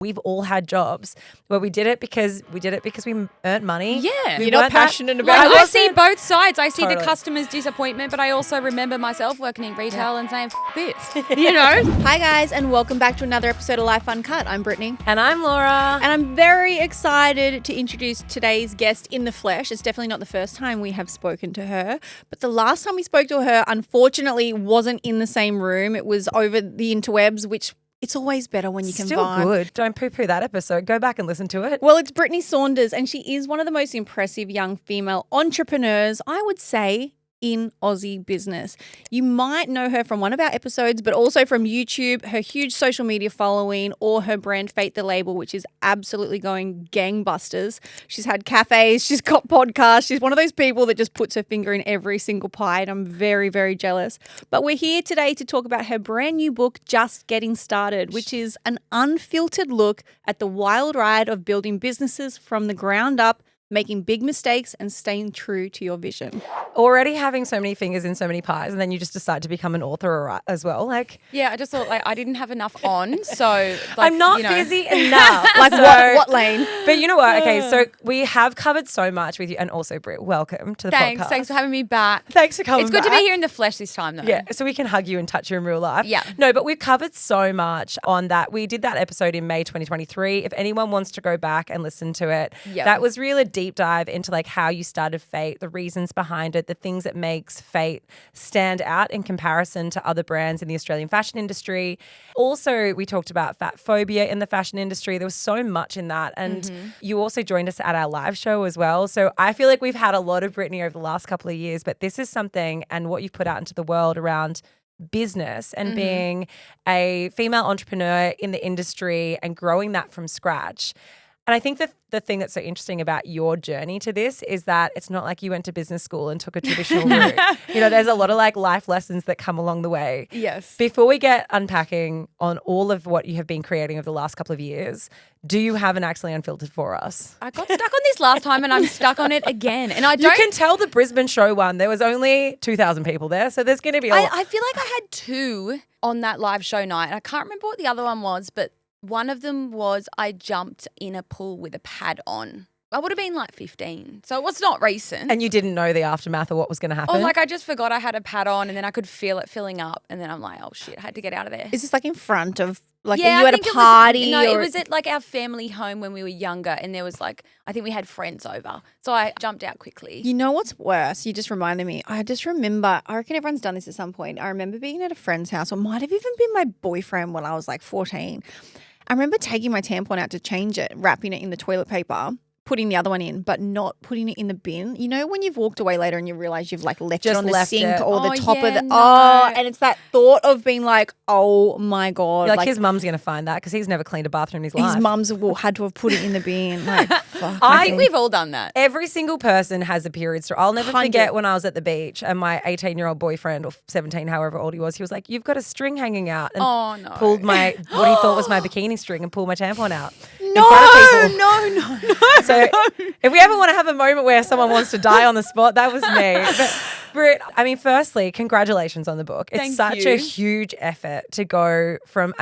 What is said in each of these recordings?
We've all had jobs where we did it because we earned money. Yeah. We You're not weren't passionate about it. I see both sides. I see Totally. the customer's disappointment, but I also remember myself working in retail and saying, F this, you know? Hi guys, and welcome back to another episode of Life Uncut. I'm Brittney. And I'm Laura. And I'm very excited to introduce today's guest in the flesh. It's definitely not the first time we have spoken to her, but the last time we spoke to her, unfortunately, wasn't in the same room. It was over the interwebs, which it's always better when you can Still vibe. good. Don't poo-poo that episode. Go back and listen to it. Well, it's Brittney Saunders, and she is one of the most impressive young female entrepreneurs, I would say, in Aussie business. You might know her from one of our episodes, but also from YouTube, her huge social media following, or her brand Fate the Label, which is absolutely going gangbusters. She's had cafes, she's got podcasts. She's one of those people that just puts her finger in every single pie, and I'm very, very jealous. But we're here today to talk about her brand new book, Just Getting Started, which is an unfiltered look at the wild ride of building businesses from the ground up, making big mistakes and staying true to your vision. Already having so many fingers in so many pies, and then you just decide to become an author as well. Yeah, I just thought I didn't have enough on, so I'm not busy enough. What lane? But you know what? Okay, so we have covered so much with you, and also Britt, welcome to the podcast. Thanks for having me back. Thanks for coming. It's good back. to be here in the flesh this time, though. Yeah, so we can hug you and touch you in real life. Yeah. No, but we've covered so much on that. We did that episode in May 2023. If anyone wants to go back and listen to it, that was really a deep dive into how you started Fate, the reasons behind it, the things that makes Fate stand out in comparison to other brands in the Australian fashion industry. Also, we talked about fat phobia in the fashion industry. There was so much in that. And you also joined us at our live show as well. So I feel like we've had a lot of Brittney over the last couple of years, but this is something, and what you've put out into the world around business and being a female entrepreneur in the industry and growing that from scratch. And I think that the thing that's so interesting about your journey to this is that it's not like you went to business school and took a traditional route. There's a lot of life lessons that come along the way. Yes. Before we get unpacking on all of what you have been creating over the last couple of years, do you have an Actually Unfiltered for us? I got stuck on this last time and I'm stuck on it again. And You can tell the Brisbane show one. There was only 2,000 people there, so there's going to be I feel like I had two on that live show night. And I can't remember what the other one was, but one of them was I jumped in a pool with a pad on. I would have been 15. So it was not recent. And you didn't know the aftermath of what was going to happen? I just forgot I had a pad on and then I could feel it filling up. And then I'm like, oh shit, I had to get out of there. Is this in front of, are you I at a think party? It was at our family home when we were younger, and there was I think we had friends over. So I jumped out quickly. You know what's worse? You just reminded me. I just remember, I reckon everyone's done this at some point. I remember being at a friend's house, or might have even been my boyfriend when I was 14. I remember taking my tampon out to change it, wrapping it in the toilet paper, putting the other one in, but not putting it in the bin. You know when you've walked away later and you realise you've left it on the sink or the top of the and it's that thought of being oh my God. His mum's going to find that because he's never cleaned a bathroom in his life. His mum's had to have put it in the bin. Fuck. I think we've all done that. Every single person has a period story. I'll never forget when I was at the beach and my 18-year-old boyfriend, or 17, however old he was, he was like, "You've got a string hanging out," and pulled what he thought was my bikini string and pulled my tampon out. No. So if we ever want to have a moment where someone wants to die on the spot, that was me. But Britt, firstly, congratulations on the book. It's such a huge effort to go from,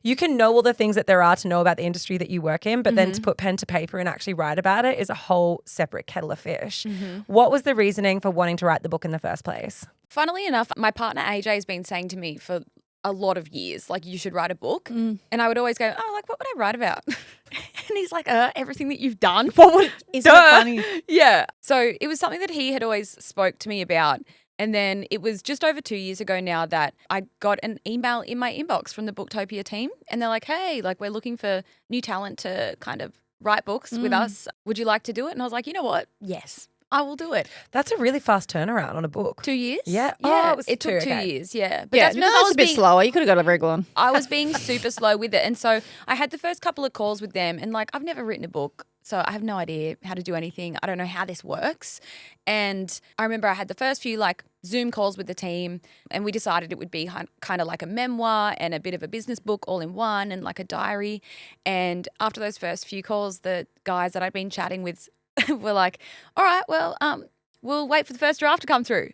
you can know all the things that there are to know about the industry that you work in, but then to put pen to paper and actually write about it is a whole separate kettle of fish. What was the reasoning for wanting to write the book in the first place? Funnily enough, my partner AJ has been saying to me for a lot of years, you should write a book. And I would always go, what would I write about? And he's like, everything that you've done. Isn't it funny? Yeah. So it was something that he had always spoke to me about. And then it was just over 2 years ago now that I got an email in my inbox from the Booktopia team. And they're like, hey, we're looking for new talent to kind of write books with us. Would you like to do it? And I was like, you know what? Yes. I will do it. That's a really fast turnaround on a book. 2 years? Yeah. Yeah. Oh, it took 2 years, yeah. But that's because I was a bit slower. You could have got a regular one. I was being super slow with it. And so I had the first couple of calls with them and I've never written a book. So I have no idea how to do anything. I don't know how this works. And I remember I had the first few Zoom calls with the team and we decided it would be kind of like a memoir and a bit of a business book all in one and a diary. And after those first few calls, the guys that I'd been chatting with were like, all right, well, we'll wait for the first draft to come through.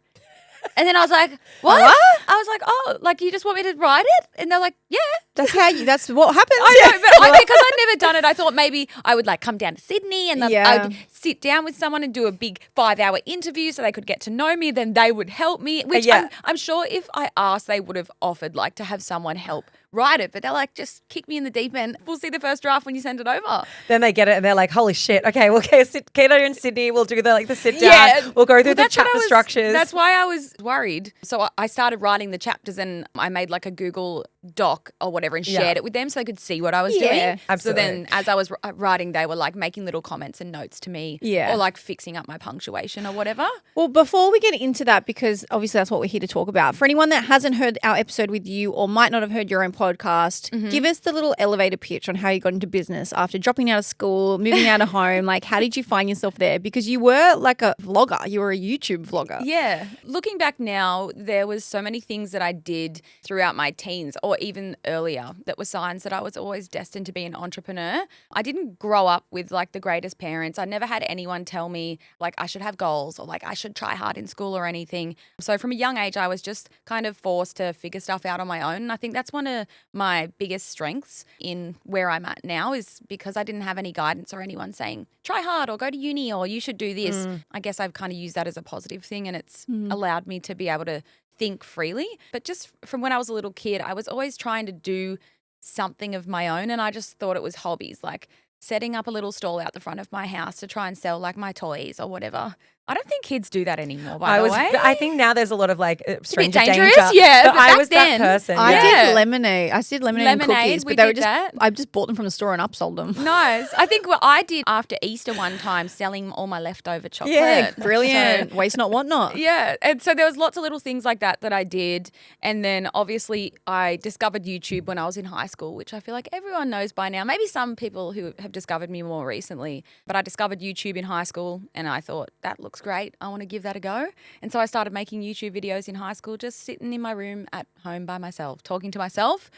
And then I was like, what? I was like, oh, like you just want me to write it? And they're like, yeah. That's what happens. I know, but because I'd never done it, I thought maybe I would like come down to Sydney and I'd sit down with someone and do a big 5-hour interview so they could get to know me. Then they would help me, which I'm sure if I asked, they would have offered like to have someone help write it. But they're like, just kick me in the deep end. We'll see the first draft when you send it over. Then they get it and they're like, holy shit. Okay, we'll get in Sydney. We'll do the sit down. Yeah. We'll go through the chapter structures. That's why I was worried. So I started writing the chapters and I made like a Google Doc or whatever and shared it with them so they could see what I was doing. Absolutely. So then as I was writing, they were like making little comments and notes to me or like fixing up my punctuation or whatever. Well, before we get into that, because obviously that's what we're here to talk about, for anyone that hasn't heard our episode with you or might not have heard your own podcast, give us the little elevator pitch on how you got into business after dropping out of school, moving out of home. Like, how did you find yourself there? Because you were like a vlogger. You were a YouTube vlogger. Yeah. Looking back now, there was so many things that I did throughout my teens or even earlier that were signs that I was always destined to be an entrepreneur. I didn't grow up with like the greatest parents. I never had anyone tell me like I should have goals or like I should try hard in school or anything. So from a young age, I was just kind of forced to figure stuff out on my own. And I think that's one of my biggest strengths in where I'm at now is because I didn't have any guidance or anyone saying, try hard or go to uni or you should do this. I guess I've kind of used that as a positive thing and it's allowed me to be able to think freely. But just from when I was a little kid, I was always trying to do something of my own and I just thought it was hobbies, like setting up a little stall out the front of my house to try and sell like my toys or whatever. I don't think kids do that anymore, by the way. I think now there's a lot of like stranger dangerous, danger. yeah. But I was that person. I did lemonade. I did lemonade and cookies, but they were just. That. I just bought them from the store and upsold them. Nice. I think what I did after Easter one time, selling all my leftover chocolate. Yeah, brilliant. So, waste not, want not. Yeah, and so there was lots of little things like that I did, and then obviously I discovered YouTube when I was in high school, which I feel like everyone knows by now. Maybe some people who have discovered me more recently, but I discovered YouTube in high school, and I thought that looks great. I want to give that a go. And so I started making YouTube videos in high school, just sitting in my room at home by myself, talking to myself.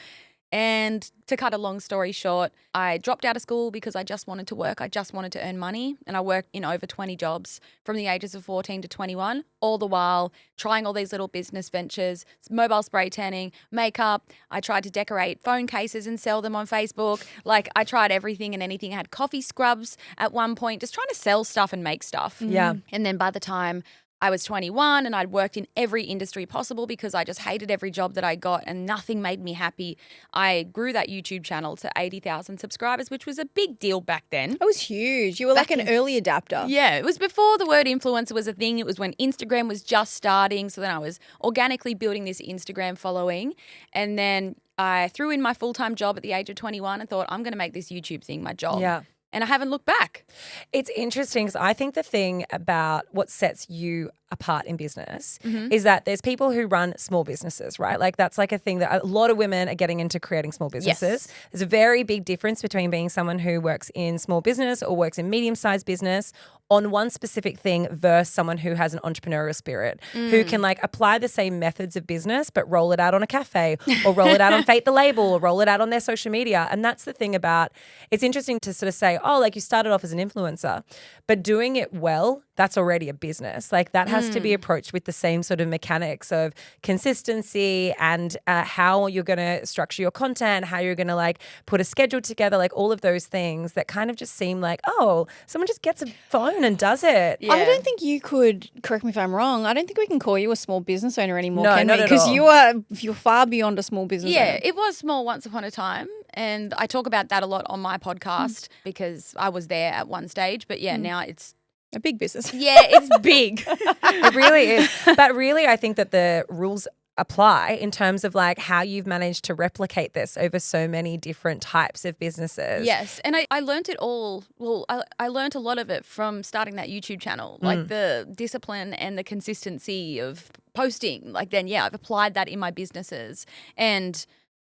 And to cut a long story short, I dropped out of school because I just wanted to work. I just wanted to earn money. And I worked in over 20 jobs from the ages of 14 to 21, all the while trying all these little business ventures, mobile spray tanning, makeup. I tried to decorate phone cases and sell them on Facebook. Like I tried everything and anything. I had coffee scrubs at one point, just trying to sell stuff and make stuff. Yeah. And then by the time I was 21 and I'd worked in every industry possible because I just hated every job that I got and nothing made me happy. I grew that YouTube channel to 80,000 subscribers, which was a big deal back then. It was huge. You were like an early adapter. Yeah, it was before the word influencer was a thing. It was when Instagram was just starting. So then I was organically building this Instagram following. And then I threw in my full-time job at the age of 21 and thought, I'm going to make this YouTube thing my job. Yeah. And I haven't looked back. It's interesting because I think the thing about what sets you apart in business is that there's people who run small businesses, right? Like that's like a thing that a lot of women are getting into creating small businesses. Yes. There's a very big difference between being someone who works in small business or works in medium-sized business on one specific thing versus someone who has an entrepreneurial spirit, who can like apply the same methods of business but roll it out on a cafe or roll it out on Fate the Label or roll it out on their social media. And that's the thing about, it's interesting to sort of say, oh, like you started off as an influencer, but doing it well, that's already a business. Like that has to be approached with the same sort of mechanics of consistency and how you're going to structure your content, how you're going to like put a schedule together, like all of those things that kind of just seem like, oh, someone just gets a phone and does it. Yeah. I don't think you could, correct me if I'm wrong, I don't think we can call you a small business owner anymore, no, can not we? at Because all. you're far beyond a small business owner. Yeah, it was small once upon a time. And I talk about that a lot on my podcast because I was there at one stage. But yeah, now it's a big business. Yeah, it's big. It really is. But really, I think that the rules apply in terms of like how you've managed to replicate this over so many different types of businesses. Yes. And I learned it all. Well, I learned a lot of it from starting that YouTube channel, like the discipline and the consistency of posting. Like then, yeah, I've applied that in my businesses. And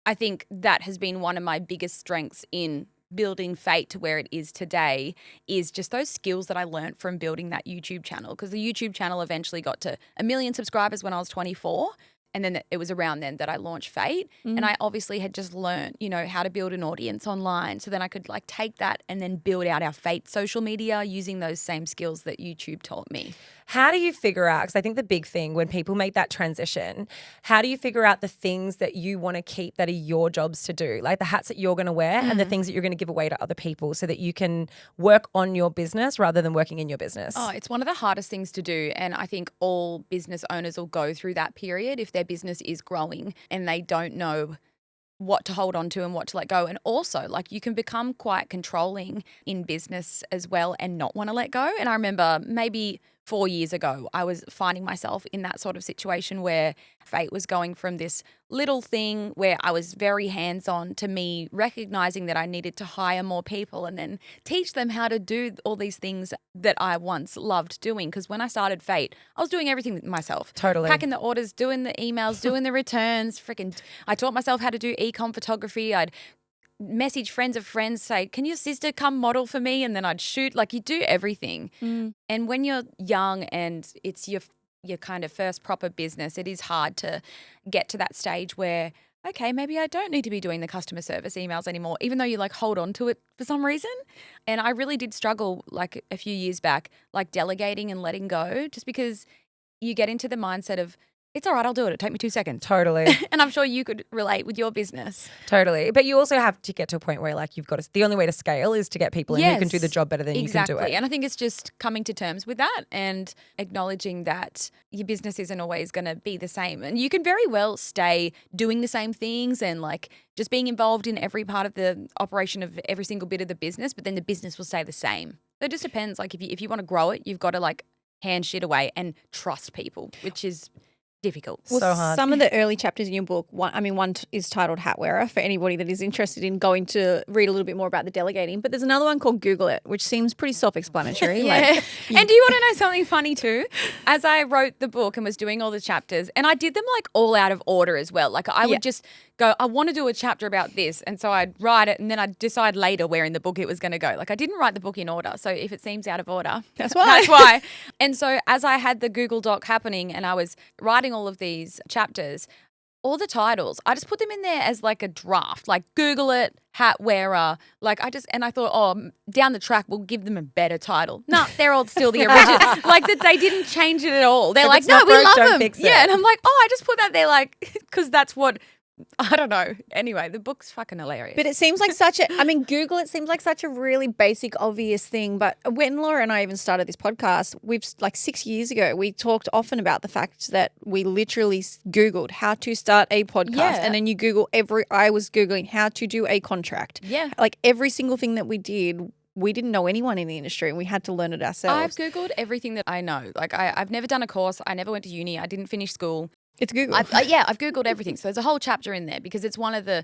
I think that has been one of my biggest strengths in building Fate to where it is today is just those skills that I learned from building that YouTube channel, because the YouTube channel eventually got to 1 million subscribers when I was 24. And then it was around then that I launched Fate. And I obviously had just learned, you know, how to build an audience online. So then I could like take that and then build out our Fate social media using those same skills that YouTube taught me. How do you figure out, because I think the big thing when people make that transition, how do you figure out the things that you want to keep that are your jobs to do, like the hats that you're going to wear and the things that you're going to give away to other people so that you can work on your business rather than working in your business? Oh, it's one of the hardest things to do. And I think all business owners will go through that period if their business is growing and they don't know what to hold on to and what to let go. And also, like, you can become quite controlling in business as well and not want to let go. And I remember maybe 4 years ago, I was finding myself in that sort of situation where Fate was going from this little thing where I was very hands-on to me recognizing that I needed to hire more people and then teach them how to do all these things that I once loved doing. Because when I started Fate, I was doing everything myself. Totally. Packing the orders, doing the emails, doing the returns, I taught myself how to do e-com photography. I'd message friends of friends, say, can your sister come model for me? And then I'd shoot. Like, you do everything. And when you're young and it's your kind of first proper business, it is hard to get to that stage where, okay, maybe I don't need to be doing the customer service emails anymore, even though you like hold on to it for some reason. And I really did struggle like a few years back, like delegating and letting go, just because you get into the mindset of, it's all right, I'll do it. It'll take me 2 seconds. Totally. And I'm sure you could relate with your business. Totally. But you also have to get to a point where like you've got to, the only way to scale is to get people in who can do the job better than you can do it. And I think it's just coming to terms with that and acknowledging that your business isn't always going to be the same. And you can very well stay doing the same things and like just being involved in every part of the operation of every single bit of the business, but then the business will stay the same. So it just depends. Like if you want to grow it, you've got to like hand shit away and trust people, which is difficult. Well, so hard. Some of the early chapters in your book, one is titled Hat Wearer for anybody that is interested in going to read a little bit more about the delegating. But there's another one called Google It, which seems pretty self-explanatory. Yeah. And do you want to know something funny too? As I wrote the book and was doing all the chapters, and I did them like all out of order as well. Like I would just go, I want to do a chapter about this. And so I'd write it and then I'd decide later where in the book it was going to go. Like I didn't write the book in order. So if it seems out of order, that's why. That's why. And so as I had the Google Doc happening and I was writing all of these chapters, all the titles, I just put them in there as like a draft, like Google It, Hat Wearer. Like I thought, oh, down the track, we'll give them a better title. No, they're all still the original. Like they didn't change it at all. They're like, no, we love them. Yeah. And I'm like, oh, I just put that there like, because that's what, I don't know. Anyway, the book's fucking hilarious. But it seems like Google it seems like such a really basic, obvious thing. But when Laura and I even started this podcast, we've like 6 years ago, we talked often about the fact that we literally Googled how to start a podcast. Yeah. And then you Google I was Googling how to do a contract. Yeah. Like every single thing that we did, we didn't know anyone in the industry and we had to learn it ourselves. I've Googled everything that I know. Like I've never done a course. I never went to uni. I didn't finish school. It's Google. I've Googled everything. So there's a whole chapter in there because it's one of the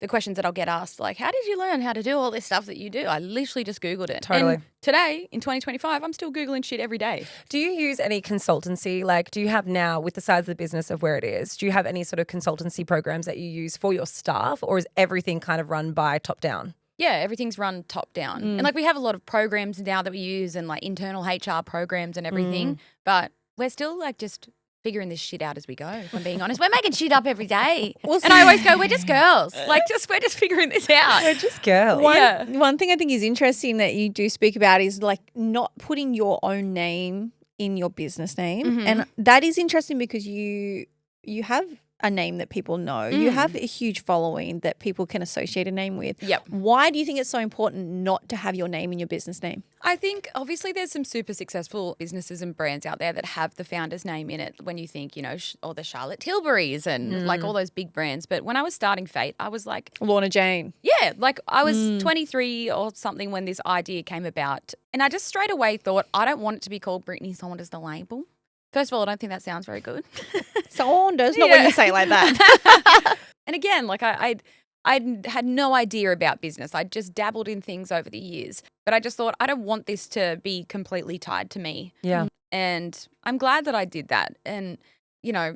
questions that I'll get asked, like, how did you learn how to do all this stuff that you do? I literally just Googled it. Totally. And today, in 2025, I'm still Googling shit every day. Do you use any consultancy? Like, do you have now, with the size of the business of where it is, do you have any sort of consultancy programs that you use for your staff, or is everything kind of run by top down? Yeah, everything's run top down. And like we have a lot of programs now that we use and like internal HR programs and everything, but we're still like just figuring this shit out as we go, if I'm being honest. We're making shit up every day. And I always go, we're just girls. Like we're just figuring this out. We're just girls. One thing I think is interesting that you do speak about is like not putting your own name in your business name. Mm-hmm. And that is interesting because you have a name that people know. You have a huge following that people can associate a name with. Yep. Why do you think it's so important not to have your name in your business name? I think obviously there's some super successful businesses and brands out there that have the founder's name in it when you think, or the Charlotte Tilburys and like all those big brands. But when I was starting Fate, I was like... Lorna Jane. Yeah, like I was 23 or something when this idea came about. And I just straight away thought, I don't want it to be called Brittney Saunders the label. First of all, I don't think that sounds very good. Saunders, not when you say it like that. And again, like I had no idea about business. I just dabbled in things over the years. But I just thought, I don't want this to be completely tied to me. Yeah. And I'm glad that I did that. And,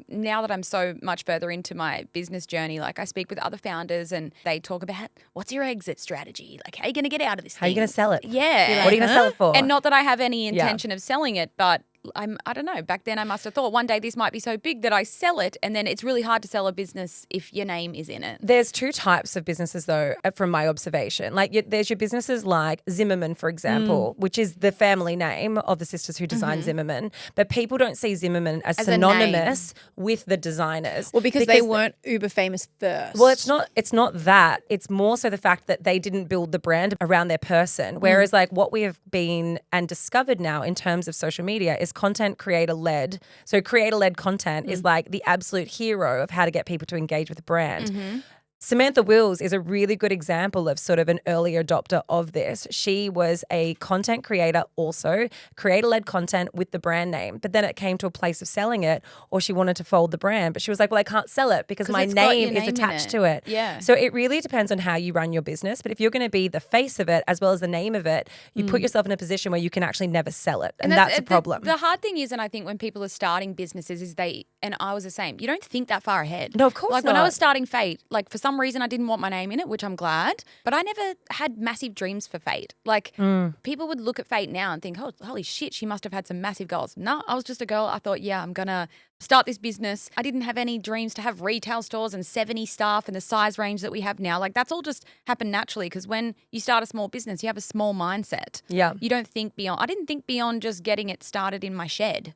now that I'm so much further into my business journey, like I speak with other founders and they talk about what's your exit strategy? Like, how are you going to get out of this How are you going to sell it? Yeah. What are you going to sell it for? And not that I have any intention of selling it, but I don't know, back then I must have thought one day this might be so big that I sell it, and then it's really hard to sell a business if your name is in it. There's two types of businesses though, from my observation. Like there's your businesses like Zimmerman, for example, which is the family name of the sisters who designed Zimmerman, but people don't see Zimmerman as synonymous with the designers. Well, because they weren't uber famous first. Well, it's not that. It's more so the fact that they didn't build the brand around their person. Whereas like what we have been and discovered now in terms of social media is content creator-led. So creator-led content is like the absolute hero of how to get people to engage with the brand. Samantha Wills is a really good example of sort of an early adopter of this. She was a content creator also, creator-led content with the brand name, but then it came to a place of selling it, or she wanted to fold the brand, but she was like, well, I can't sell it because my name is attached to it. Yeah. So it really depends on how you run your business, but if you're going to be the face of it as well as the name of it, you put yourself in a position where you can actually never sell it, and that's a problem. The hard thing is, and I think when people are starting businesses is and I was the same, you don't think that far ahead. No, of course like not. When I was starting Fate, like for some reason I didn't want my name in it, which I'm glad, but I never had massive dreams for Fate. Like people would look at Fate now and think, oh, holy shit, she must have had some massive goals. No, I was just a girl. I thought, yeah, I'm going to start this business. I didn't have any dreams to have retail stores and 70 staff and the size range that we have now. Like that's all just happened naturally because when you start a small business, you have a small mindset. Yeah. You don't think beyond. I didn't think beyond just getting it started in my shed.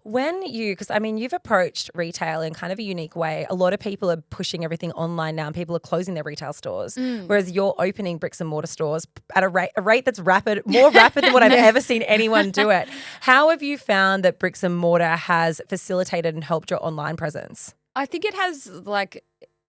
Because I mean, you've approached retail in kind of a unique way. A lot of people are pushing everything online now and people are closing their retail stores, whereas you're opening bricks and mortar stores at a rate that's more rapid than what I've ever seen anyone do it. How have you found that bricks and mortar has facilitated and helped your online presence? I think it has,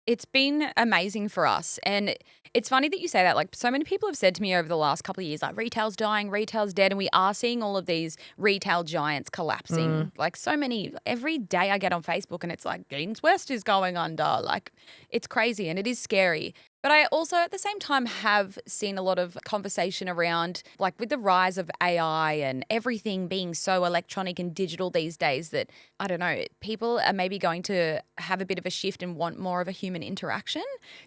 it's been amazing for us. And it's funny that you say that. Like, so many people have said to me over the last couple of years, like, retail's dying, retail's dead. And we are seeing all of these retail giants collapsing. Like, so many. Every day I get on Facebook and it's like, Dean's West is going under. Like, it's crazy and it is scary. But I also at the same time have seen a lot of conversation around, like with the rise of AI and everything being so electronic and digital these days that, I don't know, people are maybe going to have a bit of a shift and want more of a human interaction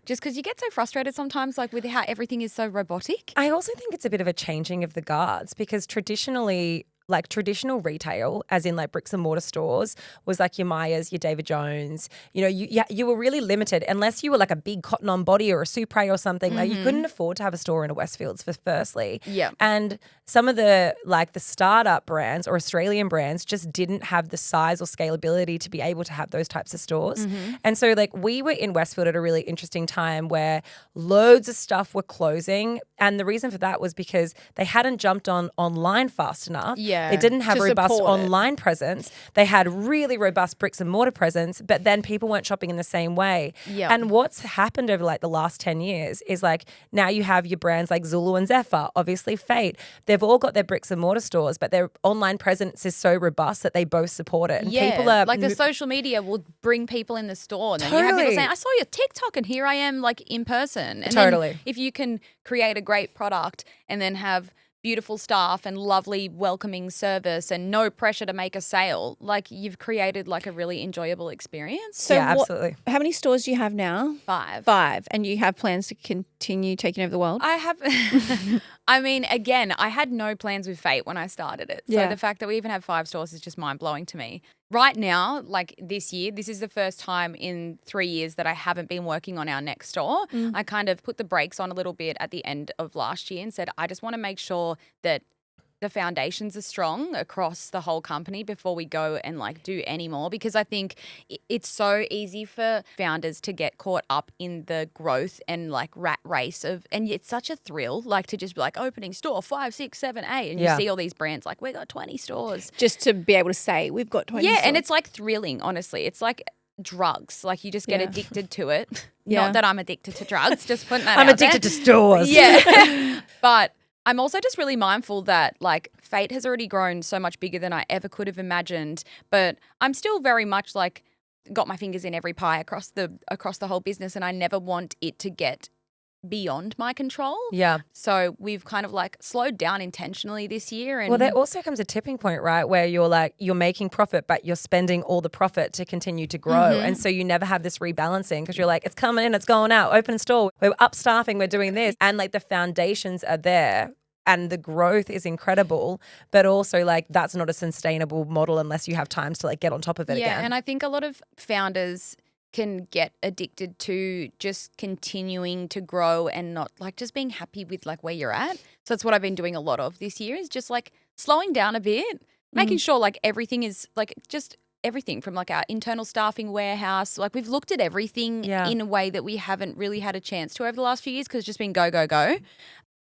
just because you get so frustrated sometimes like with how everything is so robotic. I also think it's a bit of a changing of the guards because traditionally, like traditional retail, as in like bricks and mortar stores, was like your Myers, your David Jones. You know, you were really limited unless you were like a big Cotton On Body or a Supre or something. Like you couldn't afford to have a store in a Westfields firstly. Yeah. And some of the startup brands or Australian brands just didn't have the size or scalability to be able to have those types of stores. And so like we were in Westfield at a really interesting time where loads of stuff were closing. And the reason for that was because they hadn't jumped on online fast enough. Yeah. They didn't have To robust support it. online presence. They had really robust bricks and mortar presence, but then people weren't shopping in the same way. Yep. And what's happened over like the last 10 years is like now you have your brands like Zulu and Zephyr, obviously Fate. They've all got their bricks and mortar stores, but their online presence is so robust that they both support it. And people are like the social media will bring people in the store and then you have people saying, I saw your TikTok and here I am like in person. And then if you can create a great product and then have beautiful staff and lovely welcoming service and no pressure to make a sale, like you've created like a really enjoyable experience. So yeah, absolutely. how many stores do you have now? 5. 5. And you have plans to continue taking over the world? I have, I mean, again, I had no plans with Fate when I started it. So the fact that we even have 5 stores is just mind blowing to me. Right now, like this year, this is the first time in 3 years that I haven't been working on our next store. I kind of put the brakes on a little bit at the end of last year and said, I just want to make sure that the foundations are strong across the whole company before we go and like do any more, because I think it's so easy for founders to get caught up in the growth and like rat race of, and it's such a thrill like to just be like opening store 5, 6, 7, 8 and you see all these brands like we got 20 stores. Just to be able to say we've got 20 stores. And it's like thrilling, honestly. It's like drugs. Like you just get addicted to it. Not that I'm addicted to drugs, just putting that I'm out addicted there. to stores. Yeah. But I'm also just really mindful that like Fate has already grown so much bigger than I ever could have imagined, but I'm still very much like got my fingers in every pie across the whole business, and I never want it to get beyond my control. Yeah. So we've kind of like slowed down intentionally this year. And well, there also comes a tipping point, right, where you're making profit, but you're spending all the profit to continue to grow. And so you never have this rebalancing because you're like, it's coming in, it's going out, open store, we're up staffing, we're doing this. And like the foundations are there. and the growth is incredible, but also like that's not a sustainable model unless you have times to like get on top of it again. Yeah, and I think a lot of founders can get addicted to just continuing to grow and not like just being happy with like where you're at. So that's what I've been doing a lot of this year is just like slowing down a bit, making sure like everything is like just everything from like our internal staffing warehouse. Like we've looked at everything in a way that we haven't really had a chance to over the last few years because it's just been go, go, go.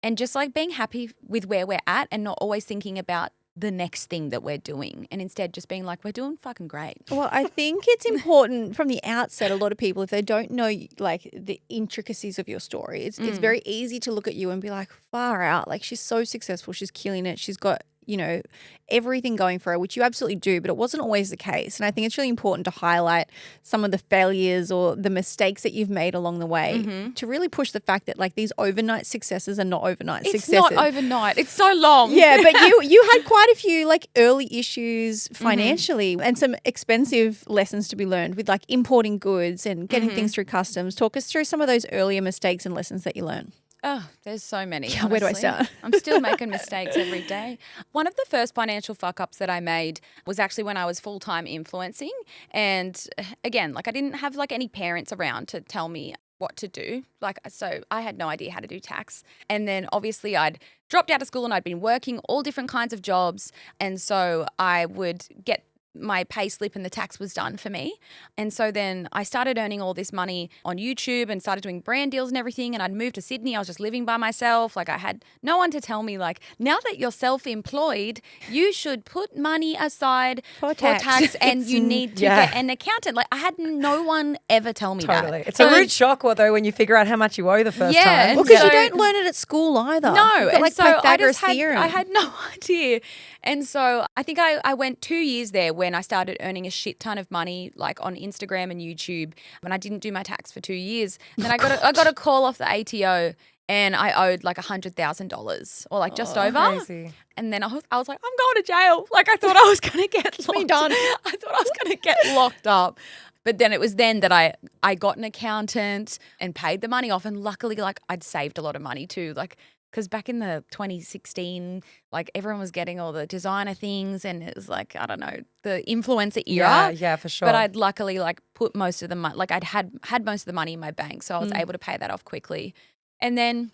And just like being happy with where we're at and not always thinking about the next thing that we're doing and instead just being like, we're doing fucking great. Well, I think it's important from the outset, a lot of people, if they don't know like the intricacies of your story, it's very easy to look at you and be like, far out, like she's so successful, she's killing it, she's got, you know, everything going for her, which you absolutely do, but it wasn't always the case. And I think it's really important to highlight some of the failures or the mistakes that you've made along the way to really push the fact that like these overnight successes are not overnight successes. It's not overnight. It's so long. Yeah, but you had quite a few like early issues financially and some expensive lessons to be learned with like importing goods and getting things through customs. Talk us through some of those earlier mistakes and lessons that you learned. Oh, there's so many. Yeah, where do I start? I'm still making mistakes every day. One of the first financial fuck-ups that I made was actually when I was full-time influencing. And again, like I didn't have like any parents around to tell me what to do. Like, so I had no idea how to do tax. And then obviously I'd dropped out of school and I'd been working all different kinds of jobs. And so I would get my pay slip and the tax was done for me. And so then I started earning all this money on YouTube and started doing brand deals and everything. And I'd moved to Sydney. I was just living by myself. Like I had no one to tell me like, now that you're self-employed, you should put money aside for tax and you need to get an accountant. Like I had no one ever tell me that. It's a rude shock though when you figure out how much you owe the first time. Well, because you don't learn it at school either. No. And like so Pythagoras theorem. I had no idea. And so I think I went 2 years there when I started earning a shit ton of money like on Instagram and YouTube and I didn't do my tax for 2 years. And then I got a call off the ATO and I owed like $100,000 or like just over. Crazy. And then I was like, I'm going to jail. Like I thought I was going to get locked up. I thought I was going to get locked up. But then it was then that I got an accountant and paid the money off. And luckily, like I'd saved a lot of money too. Like, because back in the 2016, like everyone was getting all the designer things and it was like, I don't know, the influencer era. Yeah, for sure. But I'd luckily like put most of the money, like I'd had most of the money in my bank. So I was able to pay that off quickly. And then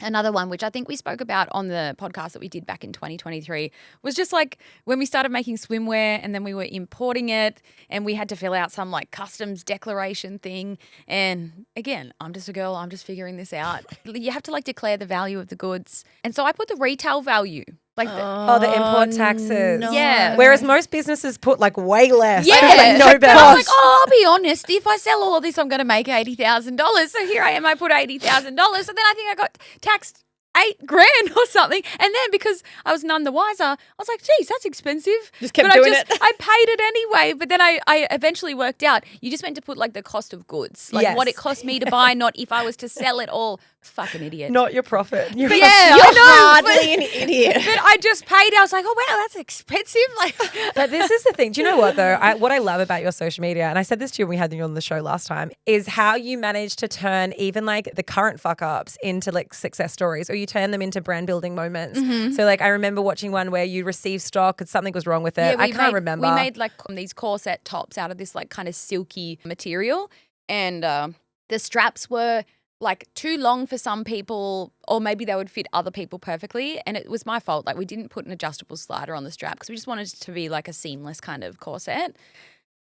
another one, which I think we spoke about on the podcast that we did back in 2023, was just like when we started making swimwear and then we were importing it and we had to fill out some like customs declaration thing. And again, I'm just a girl, I'm just figuring this out. You have to like declare the value of the goods. And so I put the retail value. Like the import taxes. No. Yeah. Whereas most businesses put like way less. Yeah. Like no But better. I was like, I'll be honest, if I sell all of this, I'm going to make $80,000. So here I am, I put $80,000. And then I think I got taxed $8,000 or something. And then because I was none the wiser, I was like, geez, that's expensive. Just kept doing it. I paid it anyway. But then I eventually worked out, you just meant to put like the cost of goods, like what it cost me to buy, not if I was to sell it all. Fucking idiot. Not your profit. You're hardly an idiot. But I just paid. I was like, oh, wow, that's expensive. Like, But this is the thing. Do you know what, though? What I love about your social media, and I said this to you when we had you on the show last time, is how you manage to turn even like the current fuck-ups into like success stories, or you turn them into brand building moments. So like I remember watching one where you received stock and something was wrong with it. I can't remember. We made like these corset tops out of this like kind of silky material, and the straps were like too long for some people, or maybe they would fit other people perfectly. And it was my fault. Like we didn't put an adjustable slider on the strap because we just wanted it to be like a seamless kind of corset.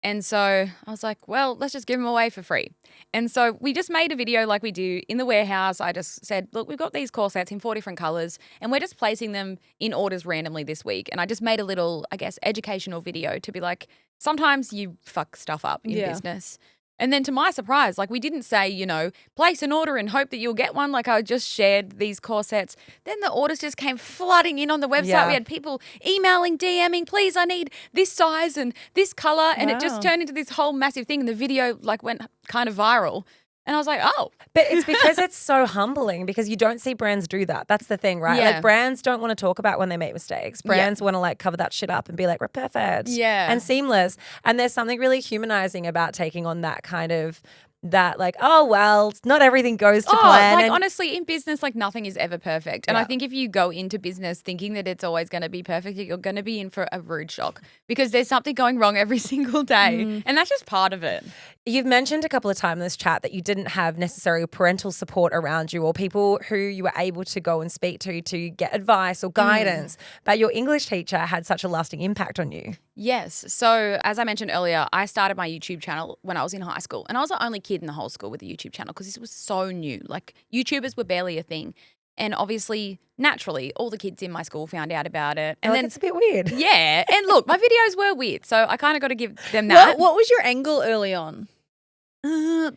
And so I was like, well, let's just give them away for free. And so we just made a video like we do in the warehouse. I just said, look, we've got these corsets in 4 different colors and we're just placing them in orders randomly this week. And I just made a little, I guess, educational video to be like, sometimes you fuck stuff up in business. And then to my surprise, like we didn't say, you know, place an order and hope that you'll get one. Like I just shared these corsets. Then the orders just came flooding in on the website. Yeah. We had people emailing, DMing, please, I need this size and this color. And it just turned into this whole massive thing. And the video like went kind of viral. And I was like, oh. But it's because it's so humbling because you don't see brands do that. That's the thing, right? Yeah. Like brands don't want to talk about when they make mistakes. Brands want to like cover that shit up and be like, we're perfect. Yeah. And seamless. And there's something really humanizing about taking on that kind of that like, oh, well, not everything goes to plan. Like honestly, in business, like nothing is ever perfect. And I think if you go into business thinking that it's always going to be perfect, you're going to be in for a rude shock because there's something going wrong every single day. And that's just part of it. You've mentioned a couple of times in this chat that you didn't have necessarily parental support around you or people who you were able to go and speak to get advice or guidance, but your English teacher had such a lasting impact on you. Yes. So as I mentioned earlier, I started my YouTube channel when I was in high school and I was the only kid in the whole school with a YouTube channel because this was so new. Like YouTubers were barely a thing. And obviously, naturally, all the kids in my school found out about it. And then it's a bit weird. Yeah. And look, my videos were weird. So I kind of got to give them that. What was your angle early on?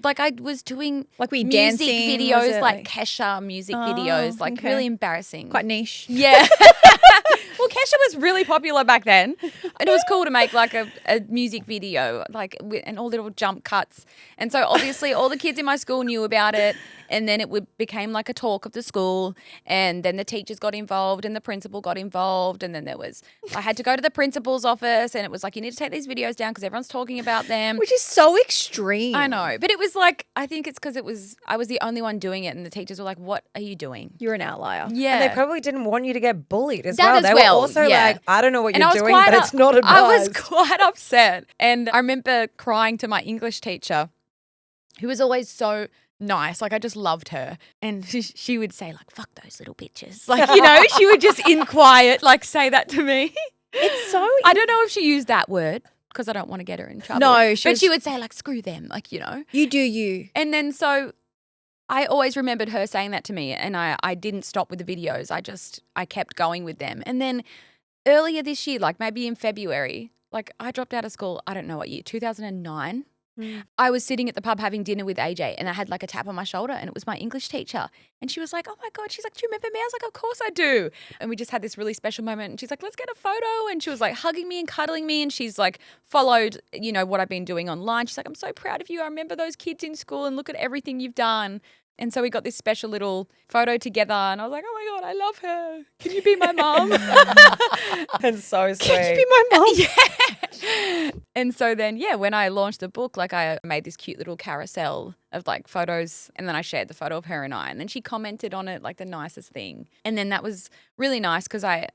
Like I was doing were you music dancing? videos, like Kesha music videos, like really embarrassing. Quite niche. Yeah. Well, Kesha was really popular back then. And it was cool to make like a music video, like and all little jump cuts. And so obviously all the kids in my school knew about it. And then it became like a talk of the school. And then the teachers got involved and the principal got involved. And then I had to go to the principal's office and it was like, you need to take these videos down because everyone's talking about them. Which is so extreme. I know. But it was like, I think it's because I was the only one doing it and the teachers were like, what are you doing? You're an outlier. Yeah. And they probably didn't want you to get bullied as That well. as They well, were also yeah. like, I don't know what And you're I was doing, quite but it's not advised. I was quite upset. And I remember crying to my English teacher, who was always so nice. Like I just loved her. And she would say like, fuck those little bitches. Like, you know, she would just in quiet like say that to me. It's so I don't know if she used that word because I don't want to get her in trouble. No, but she would say like, screw them, like, you know. You do you. And then so I always remembered her saying that to me and I didn't stop with the videos. I kept going with them. And then earlier this year, like maybe in February, like I dropped out of school, I don't know what year, 2009. I was sitting at the pub having dinner with AJ and I had like a tap on my shoulder and it was my English teacher. And she was like, oh my God. She's like, do you remember me? I was like, of course I do. And we just had this really special moment. And she's like, let's get a photo. And she was like hugging me and cuddling me. And she's like followed, you know, what I've been doing online. She's like, I'm so proud of you. I remember those kids in school and look at everything you've done. And so we got this special little photo together and I was like, oh my God, I love her. Can you be my mom? That's so sweet. Can you be my mom? Yeah. And so then, yeah, when I launched the book, like I made this cute little carousel of like photos and then I shared the photo of her and I. And then she commented on it like the nicest thing. And then that was really nice because I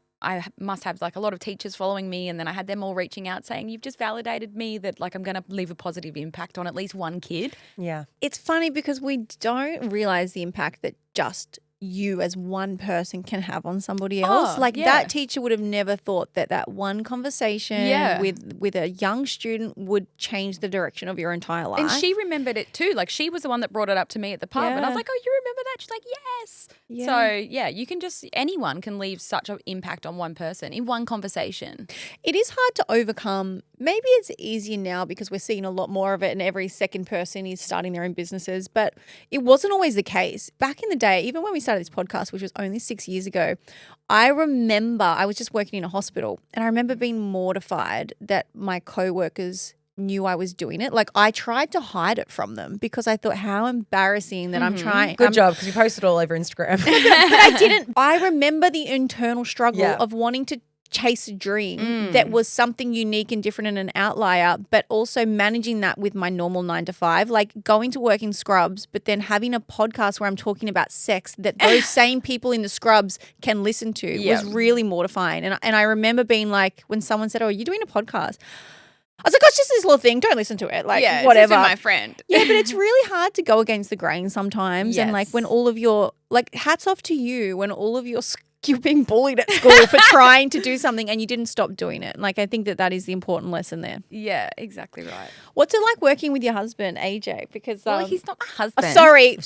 must have like a lot of teachers following me and then I had them all reaching out saying, you've just validated me that like I'm going to leave a positive impact on at least one kid. Yeah. It's funny because we don't realize the impact that just you as one person can have on somebody else. That teacher would have never thought that one conversation with a young student would change the direction of your entire life. And she remembered it too. Like she was the one that brought it up to me at the pub and I was like, oh, you remember that? She's like, yes. Yeah. So yeah, you can anyone can leave such an impact on one person in one conversation. It is hard to overcome. Maybe it's easier now because we're seeing a lot more of it and every second person is starting their own businesses, but it wasn't always the case. Back in the day, even when we started this podcast, which was only 6 years ago, I remember I was just working in a hospital and I remember being mortified that my co-workers knew I was doing it. Like I tried to hide it from them because I thought how embarrassing that I'm trying. Good job because you posted all over Instagram. But I didn't. I remember the internal struggle of wanting to chase a dream that was something unique and different and an outlier, but also managing that with my normal 9 to 5, like going to work in scrubs, but then having a podcast where I'm talking about sex that those same people in the scrubs can listen to was really mortifying. And I remember being like, when someone said, oh, are you doing a podcast? I was like, oh, it's just this little thing. Don't listen to it. Like, whatever. It's my friend. Yeah, but it's really hard to go against the grain sometimes. Yes. And like when all of your, like hats off to you when all of your you're being bullied at school for trying to do something and you didn't stop doing it. Like I think that is the important lesson there. Yeah, exactly right. What's it like working with your husband, AJ? Because well, he's not my husband. Sorry. I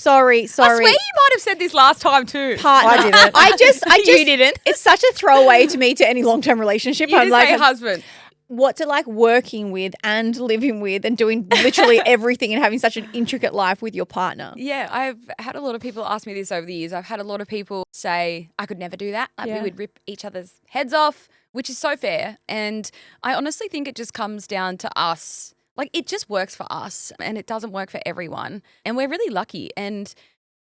swear you might have said this last time too. Partner. I didn't. I just You didn't. It's such a throwaway to me to any long-term relationship. You I'm like say husband. What's it like working with and living with and doing literally everything and having such an intricate life with your partner? Yeah, I've had a lot of people ask me this over the years. I've had a lot of people say I could never do that. Like we would rip each other's heads off, which is so fair. And I honestly think it just comes down to us. Like it just works for us and it doesn't work for everyone. And we're really lucky. And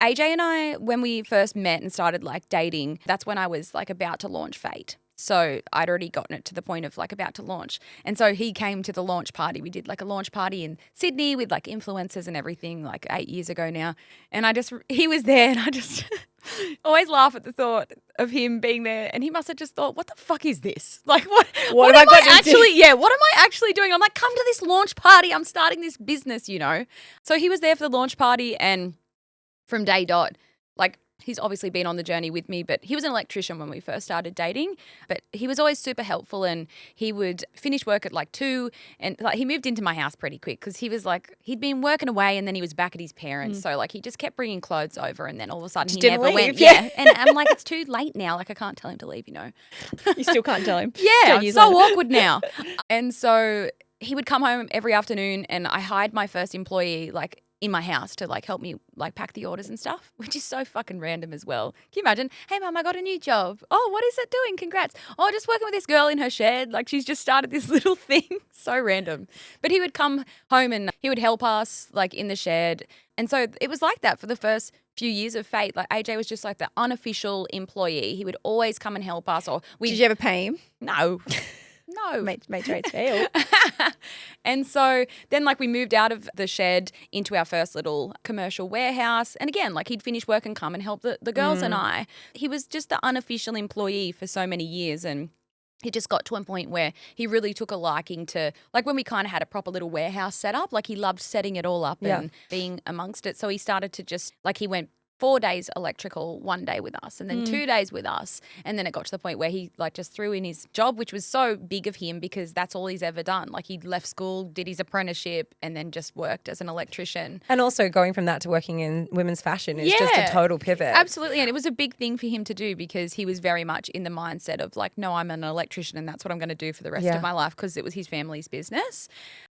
AJ and I, when we first met and started like dating, that's when I was like about to launch Fate. So I'd already gotten it to the point of like about to launch. And so he came to the launch party. We did like a launch party in Sydney with like influencers and everything like 8 years ago now. And he was there and I just always laugh at the thought of him being there. And he must have just thought, what the fuck is this? Like what am I actually, what am I actually doing? I'm like, come to this launch party. I'm starting this business, you know? So he was there for the launch party and from day dot, like, he's obviously been on the journey with me, but he was an electrician when we first started dating. But he was always super helpful and he would finish work at like 2 and like he moved into my house pretty quick because he was like, he'd been working away and then he was back at his parents. So like he just kept bringing clothes over and then all of a sudden he never went. Yeah. And I'm like, it's too late now. Like I can't tell him to leave, you know. You still can't tell him. Yeah, it's so awkward now. And so he would come home every afternoon and I hired my first employee like in my house to like help me like pack the orders and stuff, which is so fucking random as well. Can you imagine? Hey mum, I got a new job. Oh, what is it doing? Congrats. Oh, just working with this girl in her shed. Like she's just started this little thing. So random. But he would come home and he would help us like in the shed. And so it was like that for the first few years of Fate. Like AJ was just like the unofficial employee. He would always come and help us. Did you ever pay him? No. No. Made rates fail. And so then like we moved out of the shed into our first little commercial warehouse. And again, like he'd finish work and come and help the girls and I. He was just the unofficial employee for so many years and it just got to a point where he really took a liking to, like when we kind of had a proper little warehouse set up, like he loved setting it all up and being amongst it. So he started to just, like he went 4 days electrical, 1 day with us, and then 2 days with us. And then it got to the point where he like just threw in his job, which was so big of him because that's all he's ever done. Like he left school, did his apprenticeship, and then just worked as an electrician. And also going from that to working in women's fashion is just a total pivot. Absolutely. And it was a big thing for him to do because he was very much in the mindset of like, no, I'm an electrician and that's what I'm going to do for the rest of my life because it was his family's business.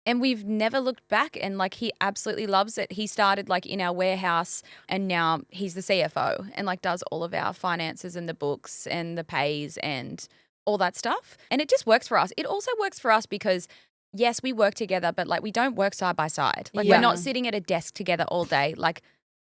And we've never looked back and like he absolutely loves it. He started like in our warehouse and now he's the CFO and like does all of our finances and the books and the pays and all that stuff. And it just works for us. It also works for us because yes, we work together, but like we don't work side by side. Like we're not sitting at a desk together all day. Like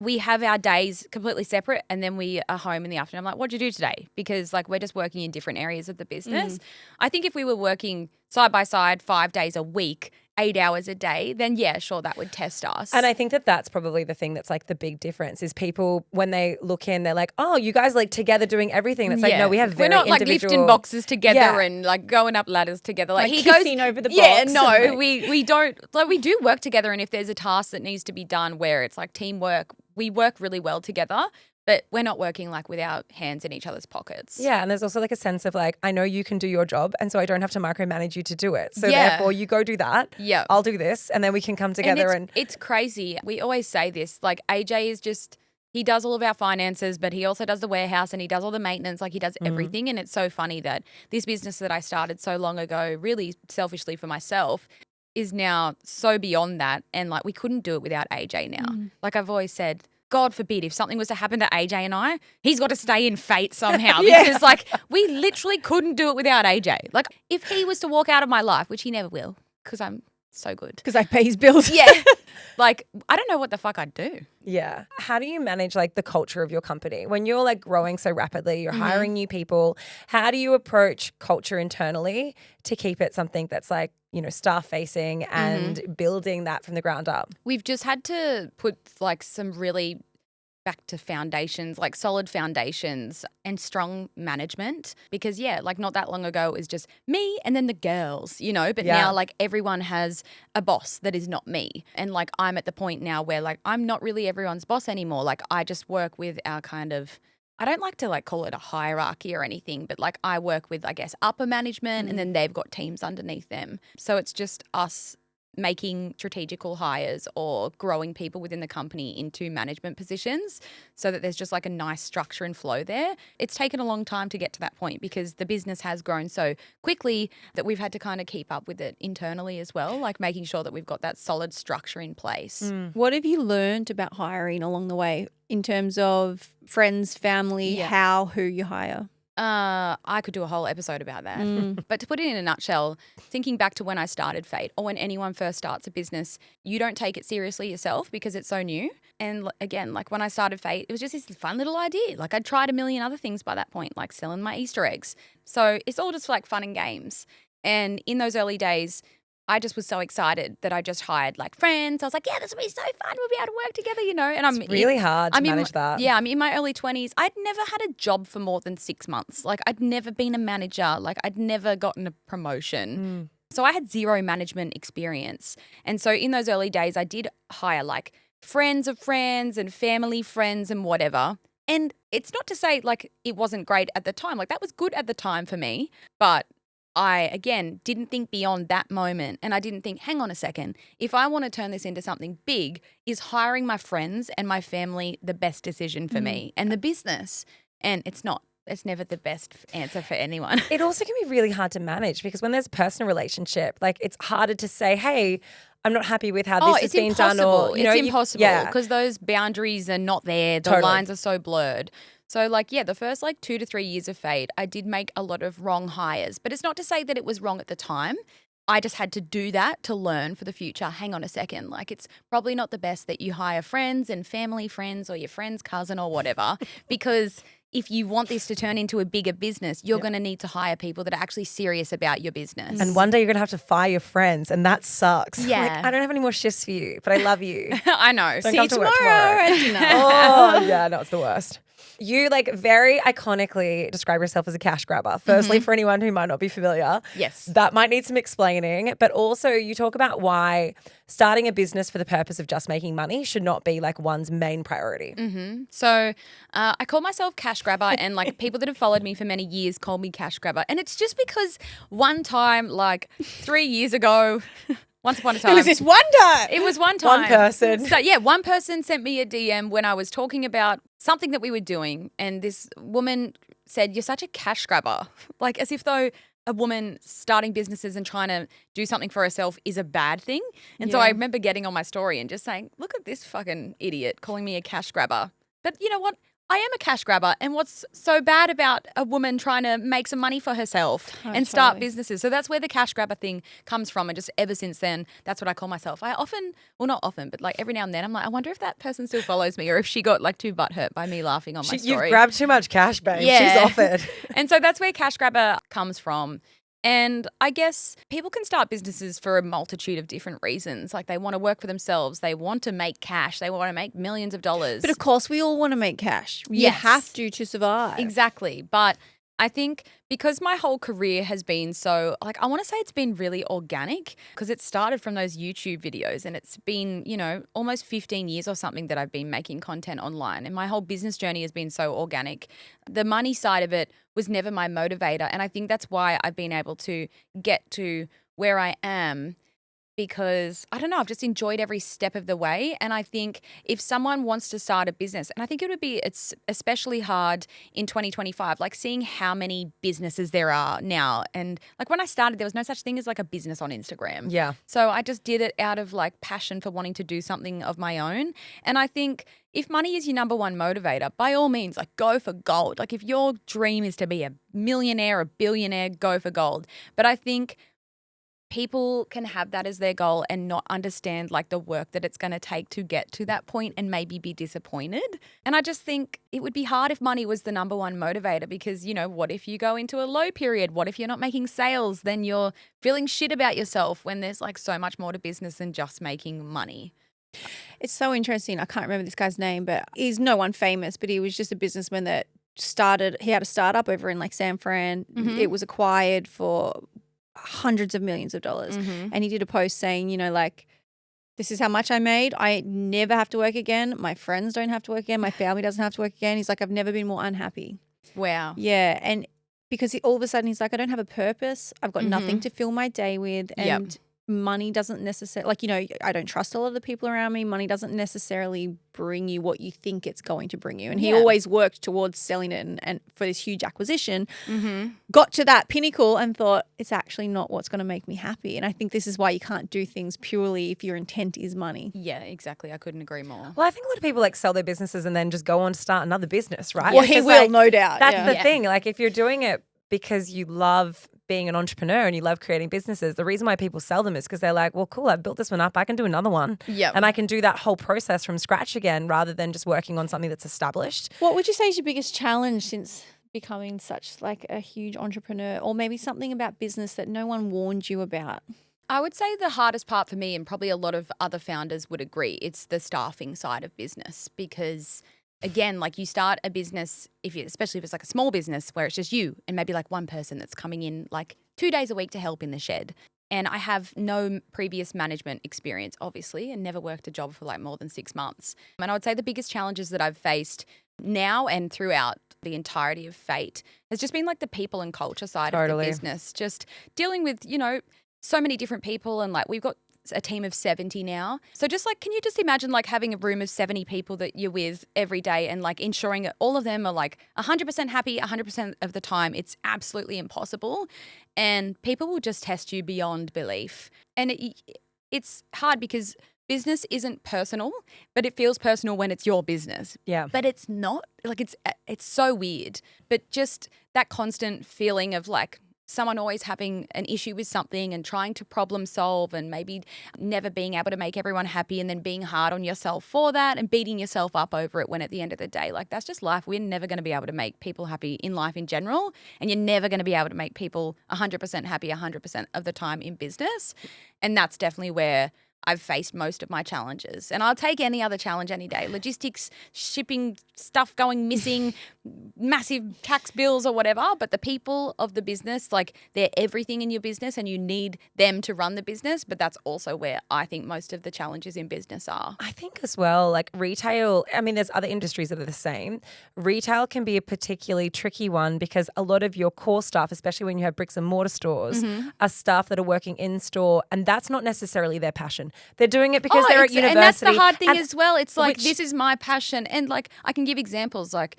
we have our days completely separate and then we are home in the afternoon. I'm like, what'd you do today? Because like we're just working in different areas of the business. I think if we were working side by side 5 days a week, 8 hours a day, then yeah, sure, that would test us. And I think that that's probably the thing that's like the big difference is people, when they look in, they're like, oh, you guys like together doing everything. That's like, no, we have very individual. We're not like lifting boxes together and like going up ladders together. Like he kissing goes over the box. Yeah, no, we don't. Like we do work together and if there's a task that needs to be done where it's like teamwork, we work really well together. But we're not working like with our hands in each other's pockets. Yeah, and there's also like a sense of like, I know you can do your job and so I don't have to micromanage you to do it. So therefore you go do that. Yeah. I'll do this and then we can come together and it's crazy. We always say this, like AJ is just, he does all of our finances, but he also does the warehouse and he does all the maintenance, like he does everything. And it's so funny that this business that I started so long ago, really selfishly for myself, is now so beyond that. And like we couldn't do it without AJ now. Like I've always said, God forbid, if something was to happen to AJ and I, he's got to stay in Fate somehow because like we literally couldn't do it without AJ. Like if he was to walk out of my life, which he never will because I'm so good. Because I pay his bills. Yeah. Like I don't know what the fuck I'd do. Yeah. How do you manage like the culture of your company? When you're like growing so rapidly, you're hiring new people, how do you approach culture internally to keep it something that's like, you know, staff facing and building that from the ground up? We've just had to put like some really back to foundations, like solid foundations and strong management because like not that long ago it was just me and then the girls, you know, but now like everyone has a boss that is not me. And like I'm at the point now where like I'm not really everyone's boss anymore. Like I just work with our kind of, I don't like to like call it a hierarchy or anything, but like I work with, I guess, upper management and then they've got teams underneath them. So it's just us making strategical hires or growing people within the company into management positions so that there's just like a nice structure and flow there. It's taken a long time to get to that point because the business has grown so quickly that we've had to kind of keep up with it internally as well, like making sure that we've got that solid structure in place. What have you learned about hiring along the way in terms of friends, family, who you hire? I could do a whole episode about that. But to put it in a nutshell, thinking back to when I started Fate or when anyone first starts a business, you don't take it seriously yourself because it's so new. And again, like when I started Fate, it was just this fun little idea. Like I'd tried a million other things by that point, like selling my Easter eggs. So it's all just like fun and games. And in those early days, I just was so excited that I just hired like friends. I was like, yeah, this will be so fun. We'll be able to work together, you know. And It's really hard to manage that. Yeah, I'm in my early 20s. I'd never had a job for more than 6 months. Like I'd never been a manager. Like I'd never gotten a promotion. So I had zero management experience. And so in those early days, I did hire like friends of friends and family friends and whatever. And it's not to say like it wasn't great at the time. Like that was good at the time for me. But I, again, didn't think beyond that moment. And I didn't think, hang on a second, if I want to turn this into something big, is hiring my friends and my family the best decision for me and the business? And it's not. It's never the best answer for anyone. It also can be really hard to manage because when there's a personal relationship, like it's harder to say, hey, I'm not happy with how this has been done. Or, it's impossible because those boundaries are not there. The lines are so blurred. So like, yeah, the first like 2 to 3 years of Fade, I did make a lot of wrong hires, but it's not to say that it was wrong at the time. I just had to do that to learn for the future. Hang on a second. Like it's probably not the best that you hire friends and family friends or your friend's cousin or whatever, because if you want this to turn into a bigger business, you're going to need to hire people that are actually serious about your business. And one day you're going to have to fire your friends and that sucks. Yeah. Like, I don't have any more shifts for you, but I love you. I know. Don't See come you to work tomorrow. As you know. Oh, yeah, no, it's the worst. You like very iconically describe yourself as a cash grabber. Firstly, for anyone who might not be familiar, Yes. that might need some explaining. But also you talk about why starting a business for the purpose of just making money should not be like one's main priority. So I call myself cash grabber and like people that have followed me for many years call me cash grabber. And it's just because one time, like 3 years ago, once upon a time. It was this one time. It was one time. One person. So yeah, one person sent me a DM when I was talking about something that we were doing, and this woman said, "You're such a cash grabber," like as if though a woman starting businesses and trying to do something for herself is a bad thing. And so I remember getting on my story and just saying, "Look at this fucking idiot calling me a cash grabber." But you know what? I am a cash grabber, and what's so bad about a woman trying to make some money for herself and start businesses? So that's where the cash grabber thing comes from, and just ever since then, that's what I call myself. I often, well not often, but like every now and then I'm like, I wonder if that person still follows me or if she got like too butthurt by me laughing on my story. You've grabbed too much cash, babe. Yeah. She's offered. And so that's where cash grabber comes from. And I guess people can start businesses for a multitude of different reasons. Like they want to work for themselves. They want to make cash. They want to make millions of dollars. But of course, we all want to make cash. You Yes. have to survive. Exactly. But I think because my whole career has been so, like, I want to say it's been really organic because it started from those YouTube videos and it's been, you know, almost 15 years or something that I've been making content online. And my whole business journey has been so organic. The money side of it was never my motivator. And I think that's why I've been able to get to where I am, because I don't know, I've just enjoyed every step of the way. And I think if someone wants to start a business, and I think it's especially hard in 2025, like seeing how many businesses there are now. And like when I started, there was no such thing as like a business on Instagram. Yeah. So I just did it out of like passion for wanting to do something of my own. And I think if money is your number one motivator, by all means, like go for gold. Like if your dream is to be a millionaire, a billionaire, go for gold. But I think people can have that as their goal and not understand like the work that it's going to take to get to that point and maybe be disappointed. And I just think it would be hard if money was the number one motivator because, you know, what if you go into a low period? What if you're not making sales? Then you're feeling shit about yourself when there's like so much more to business than just making money. It's so interesting. I can't remember this guy's name, but he's no one famous, but he was just a businessman that he had a startup over in like San Fran. Mm-hmm. It was acquired for hundreds of millions of dollars. Mm-hmm. And he did a post saying, you know, like, this is how much I made. I never have to work again. My friends don't have to work again. My family doesn't have to work again. He's like, I've never been more unhappy. Wow. Yeah. And because all of a sudden he's like, I don't have a purpose. I've got Mm-hmm. nothing to fill my day with. And money doesn't necessarily, like, you know, I don't trust a lot of the people around me. Money doesn't necessarily bring you what you think it's going to bring you. And he always worked towards selling it and for this huge acquisition, got to that pinnacle and thought, it's actually not what's going to make me happy. And I think this is why you can't do things purely if your intent is money. Yeah, exactly. I couldn't agree more. Well, I think a lot of people like sell their businesses and then just go on to start another business, right? Well, he will, no doubt. That's the thing. Like if you're doing it because you love being an entrepreneur and you love creating businesses, the reason why people sell them is because they're like, well, cool, I've built this one up. I can do another one. Yep. And I can do that whole process from scratch again rather than just working on something that's established. What would you say is your biggest challenge since becoming such like a huge entrepreneur, or maybe something about business that no one warned you about? I would say the hardest part for me, and probably a lot of other founders would agree, it's the staffing side of business because again, like you start a business, especially if it's like a small business where it's just you and maybe like one person that's coming in like 2 days a week to help in the shed. And I have no previous management experience, obviously, and never worked a job for like more than 6 months. And I would say the biggest challenges that I've faced now and throughout the entirety of Fate has just been like the people and culture side of the business, just dealing with, you know, so many different people, and like we've got a team of 70 now. So just like, can you just imagine like having a room of 70 people that you're with every day and like ensuring that all of them are like 100% happy 100% of the time? It's absolutely impossible. And people will just test you beyond belief. And it's hard because business isn't personal, but it feels personal when it's your business. Yeah. But it's not. Like it's so weird. But just that constant feeling of like, someone always having an issue with something and trying to problem solve and maybe never being able to make everyone happy and then being hard on yourself for that and beating yourself up over it when at the end of the day, like that's just life. We're never going to be able to make people happy in life in general, and you're never going to be able to make people 100% happy 100% of the time in business. And that's definitely where I've faced most of my challenges. And I'll take any other challenge any day. Logistics, shipping, stuff going missing, massive tax bills or whatever. But the people of the business, like they're everything in your business and you need them to run the business. But that's also where I think most of the challenges in business are. I think as well, like retail, I mean, there's other industries that are the same. Retail can be a particularly tricky one because a lot of your core staff, especially when you have bricks and mortar stores, are staff that are working in store, and that's not necessarily their passion. They're doing it because they're at university. And that's the hard thing as well. It's like, this is my passion. And like, I can give examples. Like,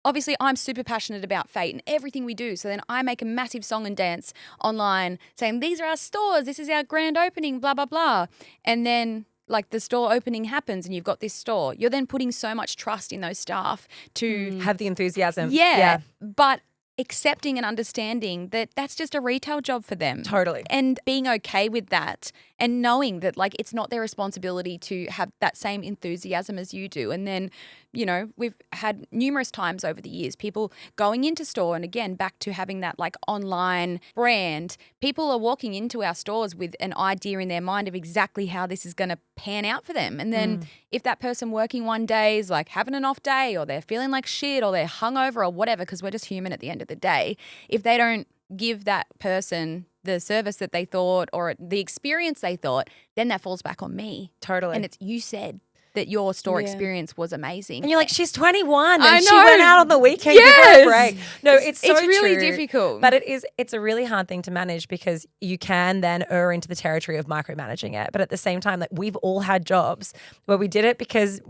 obviously, I'm super passionate about Fate and everything we do. So then I make a massive song and dance online saying, these are our stores. This is our grand opening, blah, blah, blah. And then like the store opening happens and you've got this store. You're then putting so much trust in those staff to have the enthusiasm. Yeah. But accepting and understanding that that's just a retail job for them. Totally. And being okay with that and knowing that like it's not their responsibility to have that same enthusiasm as you do. And then, you know, we've had numerous times over the years, people going into store, and again, back to having that like online brand, people are walking into our stores with an idea in their mind of exactly how this is going to pan out for them. And then if that person working one day is like having an off day, or they're feeling like shit, or they're hungover or whatever, because we're just human at the end of the day, if they don't give that person the service that they thought or the experience they thought, then that falls back on me. Totally. And it's, you said that your store experience was amazing. And you're like, she's 21 I and know. she went out on the weekend. Yes. Break. No, it's so really true. difficult. But it's a really hard thing to manage because you can then err into the territory of micromanaging it. But at the same time, like we've all had jobs where we did it because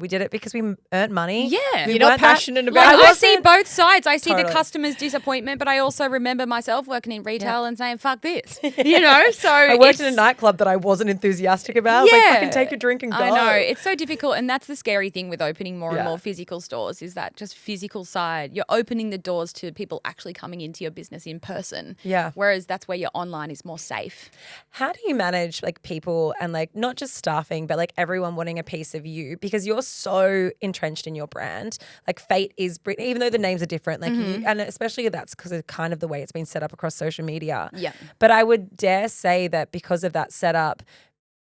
we earned money. Yeah. You're not passionate about like, it. I see both sides. I see the Totally. customer's disappointment, but I also remember myself working in retail and saying, fuck this. You know? So I worked in a nightclub that I wasn't enthusiastic about. I was like, fucking take a drink and go. I know. It's so difficult. And that's the scary thing with opening more and Yeah. more physical stores, is that just physical side. You're opening the doors to people actually coming into your business in person. Yeah. Whereas that's where your online is more safe. How do you manage like people and like not just staffing, but like everyone wanting a piece of you because you're so entrenched in your brand? Like Fate is Brittney, even though the names are different, like you, and especially that's because of kind of the way it's been set up across social media. Yeah. But I would dare say that because of that setup,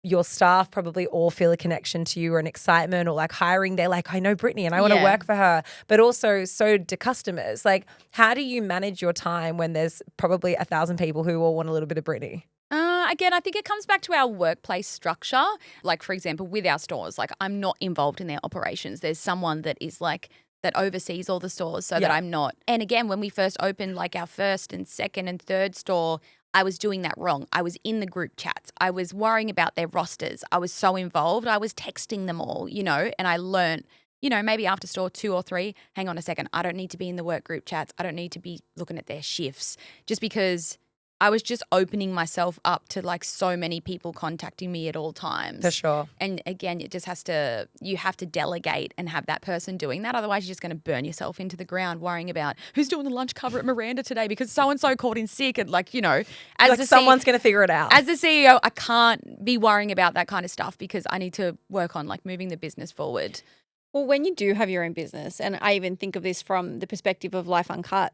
your staff probably all feel a connection to you or an excitement, or like hiring, they're like, I know Brittney and I want to work for her. But also so do customers. Like, how do you manage your time when there's probably 1,000 people who all want a little bit of Brittney? Again, I think it comes back to our workplace structure. Like, for example, with our stores, like I'm not involved in their operations. There's someone that is like, that oversees all the stores so that I'm not. And again, when we first opened like our first and second and third store, I was doing that wrong. I was in the group chats. I was worrying about their rosters. I was so involved. I was texting them all, and I learned, maybe after store 2 or 3, hang on a second, I don't need to be in the work group chats. I don't need to be looking at their shifts, just because I was just opening myself up to like so many people contacting me at all times. For sure. And again, you have to delegate and have that person doing that. Otherwise, you're just going to burn yourself into the ground worrying about who's doing the lunch cover at Miranda today because so-and-so called in sick. And someone's going to figure it out. As the CEO, I can't be worrying about that kind of stuff because I need to work on like moving the business forward. Well, when you do have your own business, and I even think of this from the perspective of Life Uncut,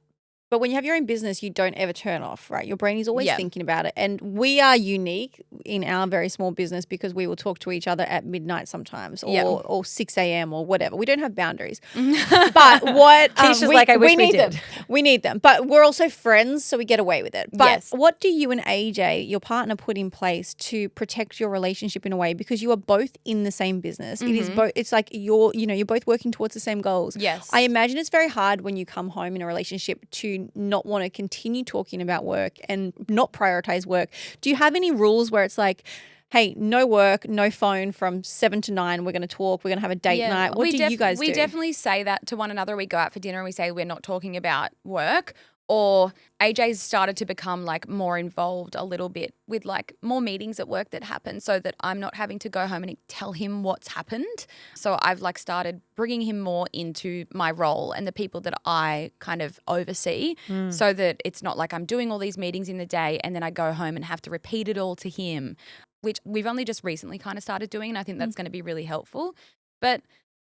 but when you have your own business, you don't ever turn off, right? Your brain is always thinking about it. And we are unique in our very small business because we will talk to each other at midnight sometimes or 6 a.m. or whatever. We don't have boundaries. But what Keisha's I wish we did. We need them. But we're also friends, so we get away with it. But what do you and AJ, your partner, put in place to protect your relationship in a way? Because you are both in the same business. It is both. It's like you're both working towards the same goals. Yes. I imagine it's very hard when you come home in a relationship to not want to continue talking about work and not prioritize work. Do you have any rules where it's like, hey, no work, no phone from 7 to 9, we're going to talk, we're going to have a date night? What do you guys do? We definitely say that to one another. We go out for dinner and we say we're not talking about work. Or AJ's started to become like more involved a little bit with like more meetings at work that happen so that I'm not having to go home and tell him what's happened. So I've like started bringing him more into my role and the people that I kind of oversee so that it's not like I'm doing all these meetings in the day and then I go home and have to repeat it all to him, which we've only just recently kind of started doing, and I think that's going to be really helpful. But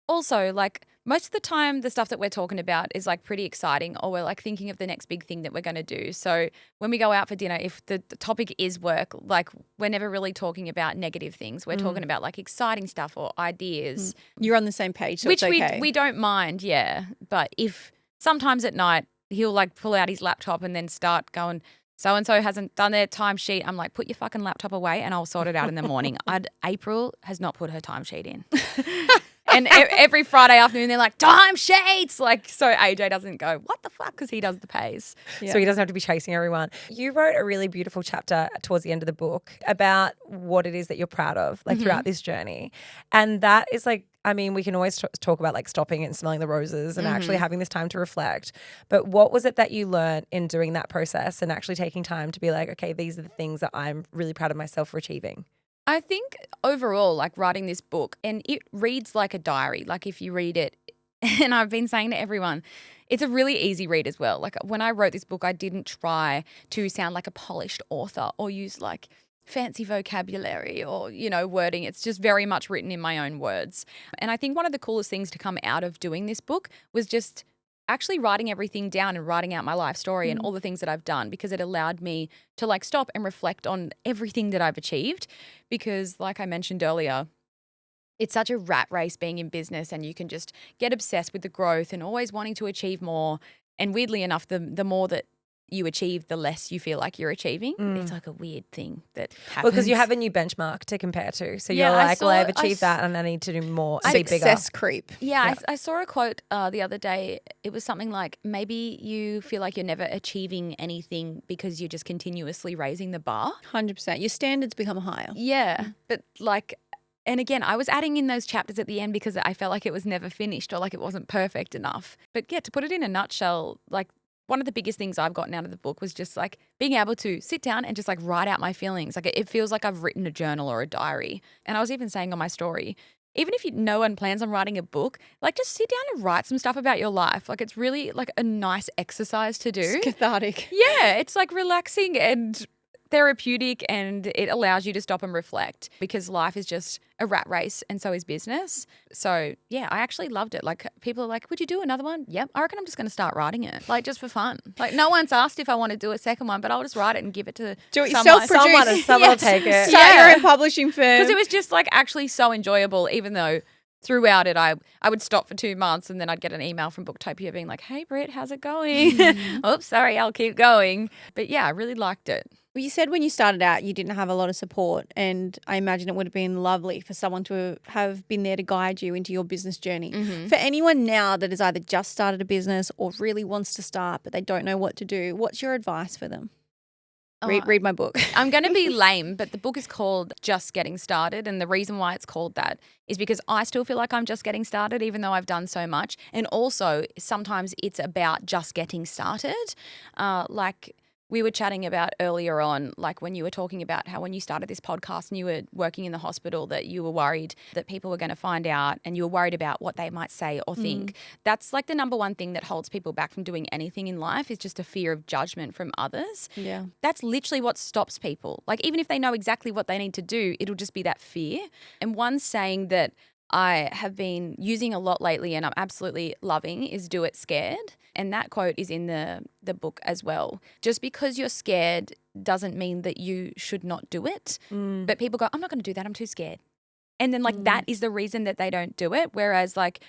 also, like, most of the time the stuff that we're talking about is like pretty exciting, or we're like thinking of the next big thing that we're going to do. So when we go out for dinner, if the topic is work, like we're never really talking about negative things. We're talking about like exciting stuff or ideas. You're on the same page, so which it's okay. we don't mind, yeah. But if sometimes at night he'll like pull out his laptop and then start going, so-and-so hasn't done their timesheet. I'm like, put your fucking laptop away and I'll sort it out in the morning. April has not put her timesheet in. And every Friday afternoon, they're like, timesheets. Like, so AJ doesn't go, what the fuck? Because he does the pays. Yeah. So he doesn't have to be chasing everyone. You wrote a really beautiful chapter towards the end of the book about what it is that you're proud of, like throughout this journey. And that is like, I mean, we can always talk about like stopping and smelling the roses and actually having this time to reflect. But what was it that you learned in doing that process and actually taking time to be like, okay, these are the things that I'm really proud of myself for achieving? I think overall, like writing this book, and it reads like a diary. Like if you read it, and I've been saying to everyone, it's a really easy read as well. Like when I wrote this book, I didn't try to sound like a polished author or use like fancy vocabulary or, wording. It's just very much written in my own words. And I think one of the coolest things to come out of doing this book was just actually writing everything down and writing out my life story and all the things that I've done, because it allowed me to like stop and reflect on everything that I've achieved. Because like I mentioned earlier, it's such a rat race being in business, and you can just get obsessed with the growth and always wanting to achieve more. And weirdly enough, the more that you achieve, the less you feel like you're achieving. It's like a weird thing that happens. Well, because you have a new benchmark to compare to. So you're like, well, I've achieved that and I need to do more and be bigger. Success creep. Yeah. I saw a quote the other day. It was something like, maybe you feel like you're never achieving anything because you're just continuously raising the bar. 100%. Your standards become higher. Yeah. But like, and again, I was adding in those chapters at the end because I felt like it was never finished or like it wasn't perfect enough. But yeah, to put it in a nutshell, like, one of the biggest things I've gotten out of the book was just like being able to sit down and just like write out my feelings. Like it feels like I've written a journal or a diary. And I was even saying on my story, even if no one plans on writing a book, like just sit down and write some stuff about your life. Like it's really like a nice exercise to do. It's cathartic. Yeah, it's like relaxing and therapeutic, and it allows you to stop and reflect, because life is just a rat race and so is business. So yeah, I actually loved it. Like people are like, would you do another one? Yep. I reckon I'm just going to start writing it, like just for fun. Like no one's asked if I want to do a second one, but I'll just write it and give it to do it someone. Someone will take it. Start your own publishing firm. Because it was just like actually so enjoyable, even though throughout it I would stop for 2 months and then I'd get an email from Booktopia being like, hey Britt, how's it going? Oops, sorry, I'll keep going. But yeah, I really liked it. Well, you said when you started out you didn't have a lot of support, and I imagine it would have been lovely for someone to have been there to guide you into your business journey. For anyone now that has either just started a business or really wants to start but they don't know what to do, what's your advice for them? Read my book. I'm going to be lame, but the book is called Just Getting Started. And the reason why it's called that is because I still feel like I'm just getting started, even though I've done so much. And also sometimes it's about just getting started. Like we were chatting about earlier on, like when you were talking about how when you started this podcast and you were working in the hospital, that you were worried that people were going to find out and you were worried about what they might say or think. That's like the number one thing that holds people back from doing anything in life, is just a fear of judgment from others. Yeah. That's literally what stops people. Like even if they know exactly what they need to do, it'll just be that fear. And one saying that I have been using a lot lately and I'm absolutely loving is do it scared. And that quote is in the book as well. Just because you're scared doesn't mean that you should not do it. But people go, I'm not going to do that. I'm too scared. And then like that is the reason that they don't do it. Whereas like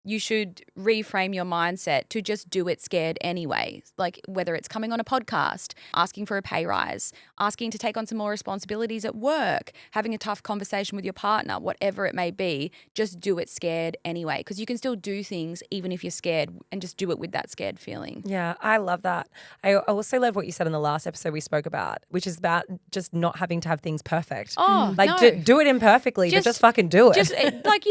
you should reframe your mindset to just do it scared anyway. Like whether it's coming on a podcast, asking for a pay rise, asking to take on some more responsibilities at work, having a tough conversation with your partner, whatever it may be, just do it scared anyway. Because you can still do things even if you're scared, and just do it with that scared feeling. Yeah, I love that. I also love what you said in the last episode we spoke about, which is about just not having to have things perfect. Oh, like no. do it imperfectly, but just fucking do it. Just like,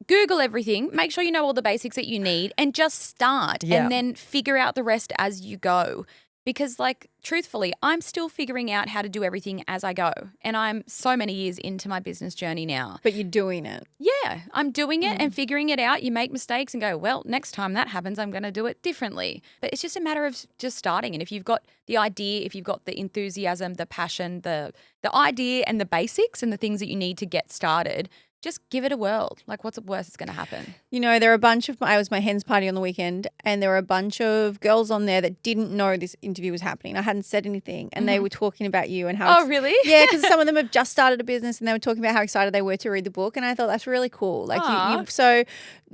Google everything, make sure you know all the basics that you need, and just start and then figure out the rest as you go. Because like, truthfully, I'm still figuring out how to do everything as I go. And I'm so many years into my business journey now. But you're doing it. Yeah, I'm doing it and figuring it out. You make mistakes and go, well, next time that happens, I'm going to do it differently. But it's just a matter of just starting. And if you've got the idea, if you've got the enthusiasm, the passion, the idea and the basics and the things that you need to get started, just give it a whirl. Like, what's the worst that's going to happen? There are a bunch of, I was my hen's party on the weekend, and there were a bunch of girls on there that didn't know this interview was happening. I hadn't said anything, and they were talking about you and how. Oh, really? Yeah, because some of them have just started a business, and they were talking about how excited they were to read the book, and I thought that's really cool. Like, so,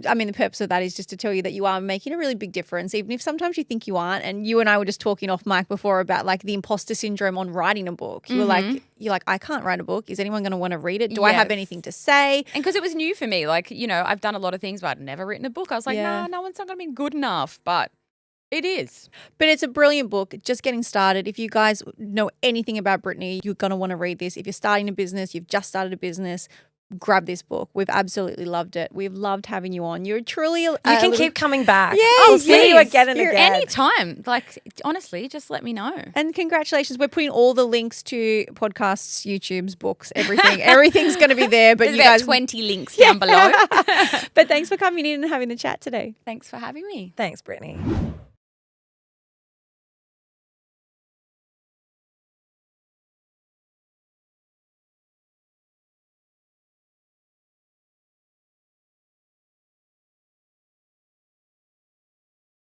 I mean, the purpose of that is just to tell you that you are making a really big difference, even if sometimes you think you aren't. And you and I were just talking off mic before about like the imposter syndrome on writing a book. You were like, I can't write a book. Is anyone going to want to read it? Do I have anything to say? And because it was new for me, like, I've done a lot of things, but I'd never written a book. I was like, nah, no one's not going to be good enough, but it is. But it's a brilliant book, just getting started. If you guys know anything about Brittney, you're going to want to read this. If you're starting a business, you've just started a business, grab this book. We've absolutely loved it. We've loved having you on. You're truly you can keep coming back. Yes, I'll see you again and again. Anytime. Like, honestly, just let me know. And congratulations. We're putting all the links to podcasts, YouTube's, books, everything. Everything's going to be there. But There's you about guys 20 links down below. But thanks for coming in and having the chat today. Thanks for having me. Thanks, Brittney.